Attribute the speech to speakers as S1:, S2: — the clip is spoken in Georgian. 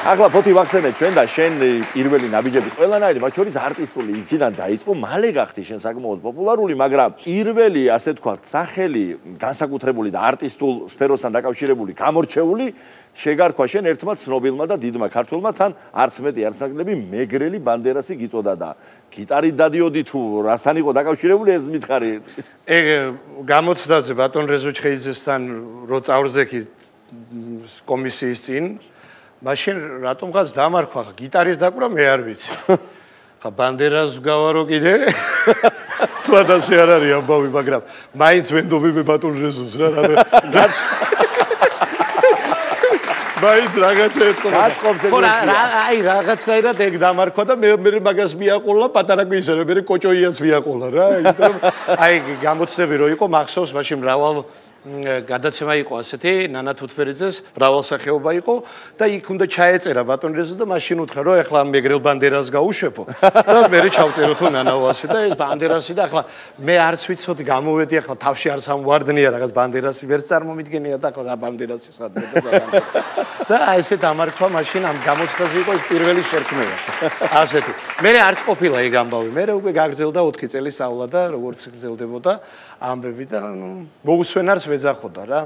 S1: ახლა ფოთი ვახსენე ჩვენ და შენ პირველი ნაბიჯები ყველანაირი მათ შორის არტისტული იქიდან დაიწყო მალე გახდი შენ საკმაოდ პოპულარული მაგრამ პირველი ასე თქვა სახელი განსაკუთრებული და არტისტულ სფეროსთან დაკავშირებული გამორჩეული შეგარქვა შენ ერთმა ცნობილმა და დიდმა ქართველმა თან არც მეტი არც ნაკლები მეგრელი ბანდერასი გიწოდა და გიტარით დადიოდი თუ რასთან იყო დაკავშირებული ეს მითხარი
S2: გამოცდაზე ბატონ რეზო ჩხეიძესთან რო წავრძექი კომისიის წინ მაშინ რატომღაც დამარქვა გიტარის დაკვრა მე არ ვიცი ხა ბანდერას გავარო კიდე თვადასე არ არის ამბავი მაგრამ მაინც ვენდობი მე ბატონ რეზოს რა მაინც რაღაცა ეთქობა აი რაღაცნაირად ეგ დამარქვა და მე მაგას მიაყოლა პატარა გვისა მე კოჭოიას მიაყოლა რა იმიტომ აი გამოცდები რო იყო მახსოვს მაშინ მრავალ გადაცემა იყო ასეთი ნანა თუთფერიძეს მრავალსახეობა იყო და იქ უნდა ჩაეწერა ბატონ რეზო და მაშინ უთხრა რომ ეხლა მეგრელ ბანდერას გაუშვებო და მე ჩავწერო თუ ნანაო ასე და ეს ბანდერასი და ახლა მე არც ვიცოდი გამოვედი ახლა თავში არც ამვარდნია რაღაც ბანდერასი ვერც წარმომიდგენია და ახლა რა ბანდერასი სადმე და ესე დამარქვა მაშინ ამ გამოცდაზე იყო ეს პირველი შერქმევა ასეთი მე არც ყოფილა ეგ ამბავი მე უკვე გაგრძელდა 4 წელი სწავლა და როგორც გრძელდებოდა ამბები და მოусვენარს ვეძახოდა რა